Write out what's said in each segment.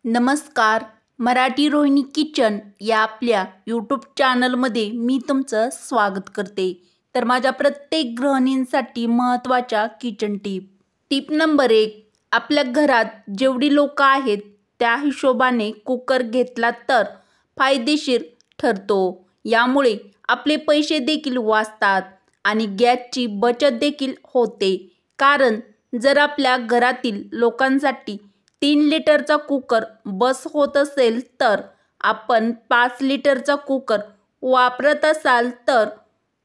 नमस्कार. मराठी रोहिणी किचन या आपल्या यूट्यूब चॅनलमध्ये मी तुमचं स्वागत करते. तर माझ्या प्रत्येक गृहिणींसाठी महत्त्वाच्या किचन टिप नंबर 1. आपल्या घरात जेवढी लोक आहेत त्या हिशोबाने कुकर घेतला तर फायदेशीर ठरतो. यामुळे आपले पैसे देखील वाचतात आणि गॅसची बचत देखील होते. कारण जर आपल्या घरातील लोकांसाठी 3 लिटरचा कुकर बस होत असेल तर आपण 5 लिटरचा कुकर वापरत असाल तर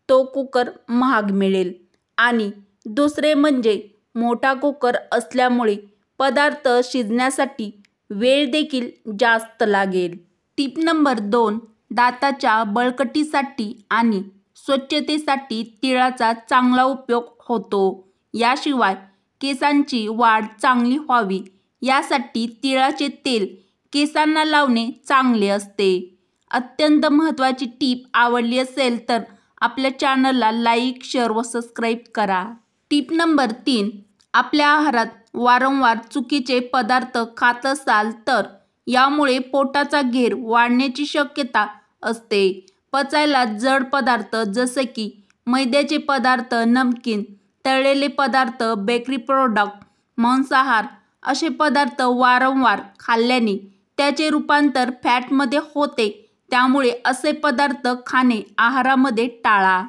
तो कुकर महाग मिळेल. आणि दुसरे म्हणजे मोठा कुकर असल्यामुळे पदार्थ शिजण्यासाठी वेळ देखील जास्त लागेल. Tip number 2. दाताच्या बळकटीसाठी आणि स्वच्छतेसाठी तिळाचा चांगला उपयोग होतो. याशिवाय केसांची वाढ चांगली व्हावी यासाठी तिळाचे तेल केसांना लावणे चांगले असते. अत्यंत महत्त्वाची टीप आवडली असेल तर आपल्या चॅनलला लाईक, शेअर व सबस्क्राईब करा. टीप नंबर 3. आपल्या आहारात वारंवार चुकीचे पदार्थ खात असाल तर यामुळे पोटाचा घेर वाढण्याची शक्यता असते. पचायला जड पदार्थ जसे की मैद्याचे पदार्थ, नमकीन, तळलेले पदार्थ, बेकरी प्रोडक्ट, मांसाहार असे पदार्थ वारंवार खाल्ल्याने त्याचे रूपांतर फॅटमध्ये होते. त्यामुळे असे पदार्थ खाणे आहारामध्ये टाळा.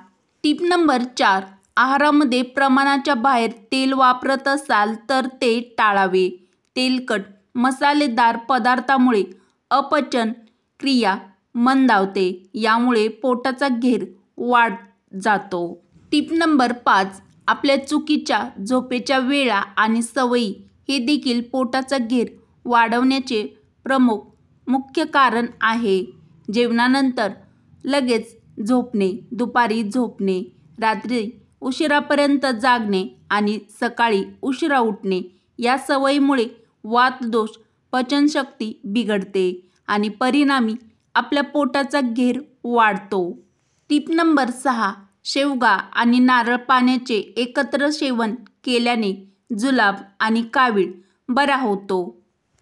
Tip number 4. आहारामध्ये प्रमाणाच्या बाहेर तेल वापरत असाल तर ते टाळावे. तेलकट, मसालेदार पदार्थामुळे अपचन क्रिया मंदावते. यामुळे पोटाचा घेर वाढ जातो. Tip number 5. आपल्या चुकीच्या झोपेच्या वेळा आणि सवयी हे देखील पोटाचा घेर वाढवण्याचे मुख्य कारण आहे. जेवणानंतर लगेच झोपणे, दुपारी झोपणे, रात्री उशिरापर्यंत जागणे आणि सकाळी उशिरा उठणे या सवयीमुळे वातदोष, पचनशक्ती बिघडते आणि परिणामी आपल्या पोटाचा घेर वाढतो. Tip number 6. शेवगा आणि नारळ पाण्याचे एकत्र सेवन केल्याने जुलाब आणि कावीळ बरा होतो.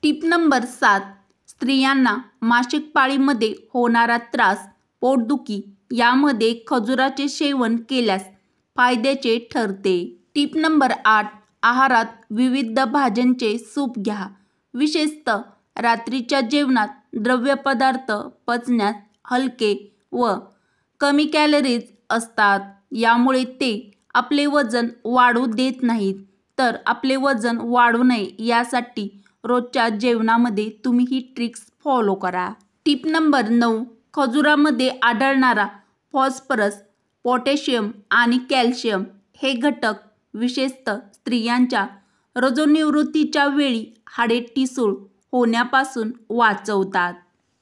Tip number 7. स्त्रियांना मासिक पाळीमध्ये होणारा त्रास, पोटदुखी यामध्ये खजुराचे सेवन केल्यास फायद्याचे ठरते. Tip number 8. आहारात विविध भाज्यांचे सूप घ्या. विशेषतः रात्रीच्या जेवणात द्रव्य पदार्थ पचण्यास हलके व कमी कॅलरीज असतात. यामुळे ते आपले वजन वाढू देत नाहीत. तर आपले वजन वाढू नये यासाठी रोजच्या जेवणामध्ये तुम्ही ही ट्रिक्स फॉलो करा. Tip number 9. खजुरामध्ये आढळणारा फॉस्फरस, पोटॅशियम आणि कॅल्शियम हे घटक विशेषतः स्त्रियांच्या रजोनिवृत्तीच्या वेळी हाडे ठिसूळ होण्यापासून वाचवतात.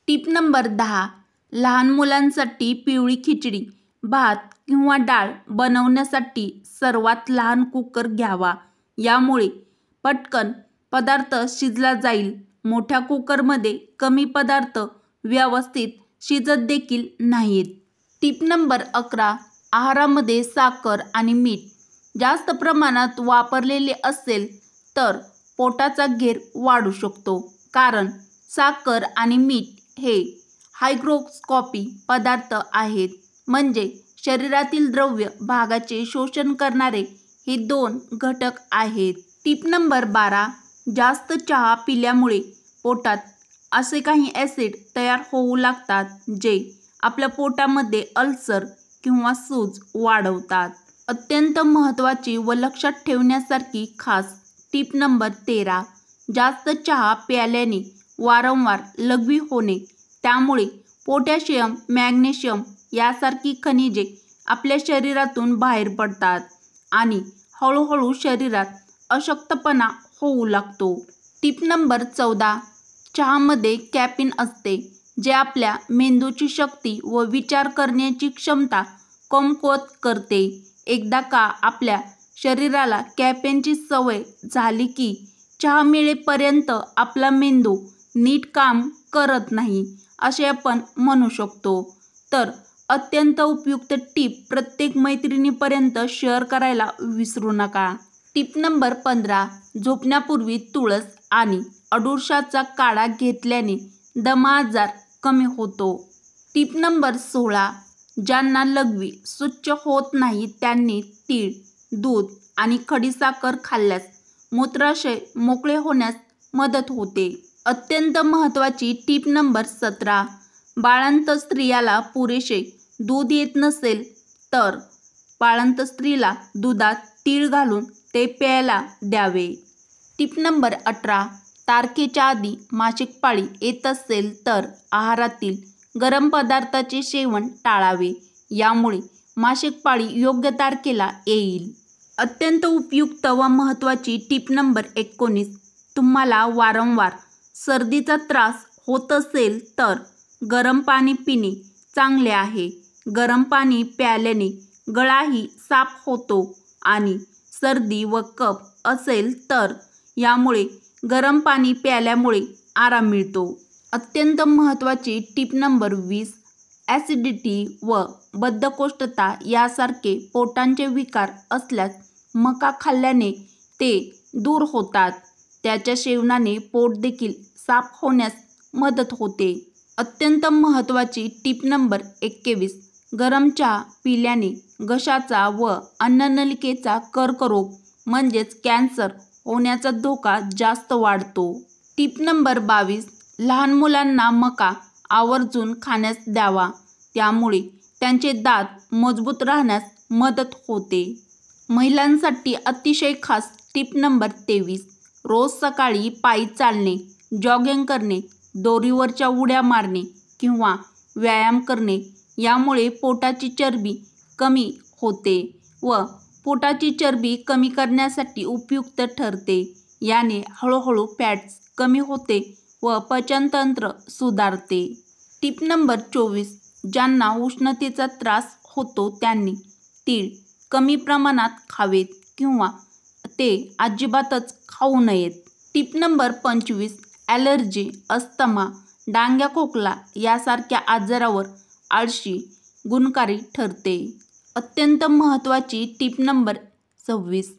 Tip number 10. लहान मुलांसाठी पिवळी खिचडी, भात किंवा डाळ बनवण्यासाठी सर्वात लहान कुकर घ्यावा. यामुळे पटकन पदार्थ शिजला जाईल. मोठ्या कुकरमध्ये कमी पदार्थ व्यवस्थित शिजत देखील नाहीत. Tip number 11. आहारामध्ये साखर आणि मीठ जास्त प्रमाणात वापरलेले असेल तर पोटाचा घेर वाढू शकतो. कारण साखर आणि मीठ हे हायग्रोस्कोपिक पदार्थ आहेत. म्हणजे शरीरातील द्रव्य भागाचे शोषण करणारे हे 2 घटक आहेत. Tip number 12. जास्त चहा पिल्यामुळे पोटात असे काही ॲसिड तयार होऊ लागतात जे आपल्या पोटामध्ये अल्सर किंवा सूज वाढवतात. अत्यंत महत्त्वाची व लक्षात ठेवण्यासारखी खास टिप नंबर 13. जास्त चहा प्यायल्याने वारंवार लघवी होणे. त्यामुळे पोटॅशियम, मॅग्नेशियम यासारखी खनिजे आपल्या शरीरातून बाहेर पडतात आणि हळूहळू शरीरात अशक्तपणा होऊ लागतो. Tip number 14. चहामध्ये कॅफीन असते जे आपल्या मेंदूची शक्ती व विचार करण्याची क्षमता कमकुवत करते. एकदा का आपल्या शरीराला कॅफीनची सवय झाली की चहा मिळेपर्यंत आपला मेंदू नीट काम करत नाही असे आपण म्हणू शकतो. तर अत्यंत उपयुक्त टीप प्रत्येक मैत्रिणीपर्यंत शेअर करायला विसरू नका. Tip number 15. झोपण्यापूर्वी तुळस आणि अडुळशाचा काढा घेतल्याने दमा आजार कमी होतो. Tip number 16. ज्यांना लघवी सुच्च होत नाही त्यांनी तीळ, दूध आणि खडीसाखर खाल्ल्यास मूत्राशय मोकळे होण्यास मदत होते. अत्यंत महत्त्वाची टिप नंबर 17. बाळंत स्त्रियाला पुरेसे दूध येत नसेल तर बाळंत स्त्रीला दुधात तीळ घालून ते प्यायला द्यावे. Tip number 18. तारखेच्या आधी मासिक पाळी येत असेल तर आहारातील गरम पदार्थाचे सेवन टाळावे. यामुळे मासिक पाळी योग्य तारखेला येईल. अत्यंत उपयुक्त व महत्त्वाची टिप नंबर 19. तुम्हाला वारंवार सर्दीचा त्रास होत असेल तर गरम पाणी पिणे चांगले आहे. गरम पाणी प्यायल्याने गळाही साफ होतो आणि सर्दी व कफ असेल तर यामुळे गरम पाणी प्यायल्यामुळे आराम मिळतो. अत्यंत महत्त्वाची टिप नंबर 20. ॲसिडिटी व बद्धकोष्ठता यासारखे पोटांचे विकार असल्यास मका खाल्ल्याने ते दूर होतात. त्याच्या सेवनाने पोट देखील साफ होण्यास मदत होते. अत्यंत महत्त्वाची टिप नंबर 21. गरम चहा पिल्याने घशाचा व अन्ननलिकेचा कर्करोग म्हणजेच कॅन्सर होण्याचा धोका जास्त वाढतो. Tip number 22. लहान मुलांना मका आवर्जून खाण्यास द्यावा. त्यामुळे त्यांचे दात मजबूत राहण्यास मदत होते. महिलांसाठी अतिशय खास टिप नंबर 23. रोज सकाळी पायी चालणे, जॉगिंग करणे, दोरीवरच्या उड्या मारणे किंवा व्यायाम करणे यामुळे पोटाची चरबी कमी होते व पोटाची चरबी कमी करण्यासाठी उपयुक्त ठरते. याने हळूहळू फॅट्स कमी होते व पचनतंत्र सुधारते. Tip number 24. ज्यांना उष्णतेचा त्रास होतो त्यांनी तीळ कमी प्रमाणात खावेत किंवा ते अजिबातच खाऊ नयेत. Tip number 25. ॲलर्जी, अस्थमा, डांग्या खोकला यासारख्या आजारावर आळशी गुणकारी ठरते. अत्यंत महत्त्वाची टिप नंबर 26.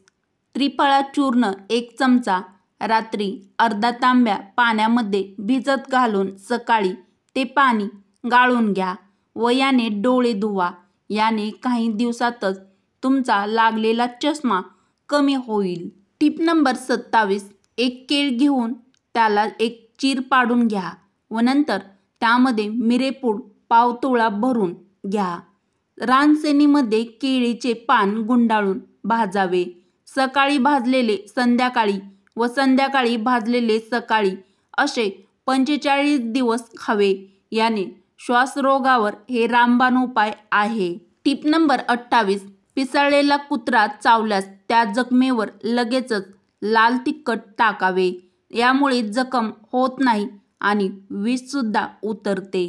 त्रिफळा चूर्ण 1 चमचा रात्री अर्धा तांब्या पाण्यामध्ये भिजत घालून सकाळी ते पाणी गाळून घ्या व याने डोळे धुवा. याने काही दिवसातच तुमचा लागलेला चष्मा कमी होईल. Tip number 27. एक केळ घेऊन त्याला एक चीर पाडून घ्या व नंतर त्यामध्ये मिरेपूड पाव तोळा भरून घ्या. रानसेनीमध्ये केळीचे पान गुंडाळून भाजावे. सकाळी भाजलेले संध्याकाळी व संध्याकाळी भाजलेले सकाळी असे 45 दिवस खावे. याने श्वासरोगावर हे रामबाण उपाय आहे. Tip number 28. पिसाळलेला कुत्रा चावल्यास त्या जखमेवर लगेचच लाल तिखट टाकावे. यामुळे जखम होत नाही आणि विषसुद्धा उतरते.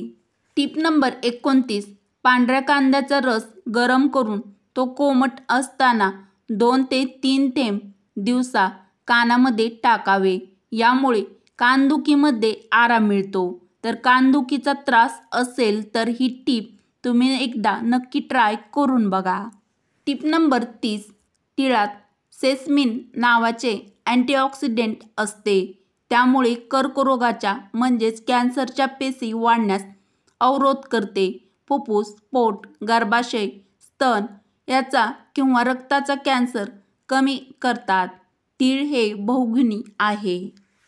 Tip number 29. पांढऱ्या कांद्याचा रस गरम करून तो कोमट असताना 2 ते 3 थेंब दिवसा कानामध्ये टाकावे. यामुळे कानदुखीमध्ये आराम मिळतो. तर कानदुखीचा त्रास असेल तर ही टिप तुम्ही एकदा नक्की ट्राय करून बघा. Tip number 30. तिळात सेसमिन नावाचे अँटीऑक्सिडेंट असते. त्यामुळे कर्करोगाच्या म्हणजेच कॅन्सरच्या पेशी वाढण्यास अवरोध करते. फुफ्फुस, पोट, गर्भाशय, स्तन याचा किंवा रक्ताचा कॅन्सर कमी करतात. तीळ हे बहुगुणी आहे.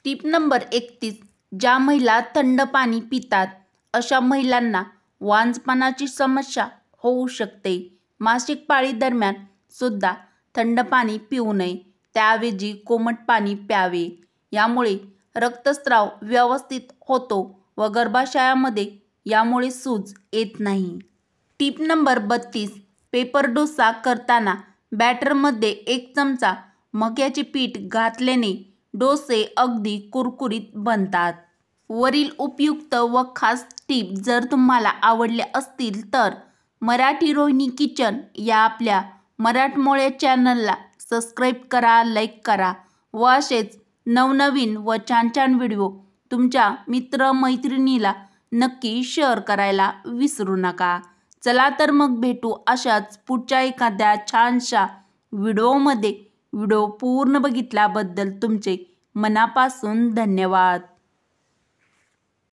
Tip number 31. ज्या महिला थंड पाणी पितात अशा महिलांना वांजपणाची समस्या होऊ शकते. मासिक पाळी दरम्यान सुद्धा थंड पाणी पिऊ नये. त्याऐवजी कोमट पाणी प्यावे. यामुळे रक्तस्राव व्यवस्थित होतो व गर्भाशयामध्ये यामुळे सूज येत नाही. Tip number 32. पेपर डोसा करताना बॅटरमध्ये 1 चमचा मक्याचे पीठ घातल्याने डोसे अगदी कुरकुरीत बनतात. वरील उपयुक्त व खास टिप जर तुम्हाला आवडल्या असतील तर मराठी रोहिणी किचन या आपल्या मराठमोळ्या चॅनलला सबस्क्राईब करा, लाईक करा व असेच नवनवीन व छान छान व्हिडिओ तुमच्या मित्रमैत्रिणीला नक्की शेअर करायला विसरू नका. चला तर मग भेटू अशाच पुढच्या एखाद्या छानशा व्हिडिओमध्ये. व्हिडिओ पूर्ण बघितल्याबद्दल तुमचे मनापासून धन्यवाद.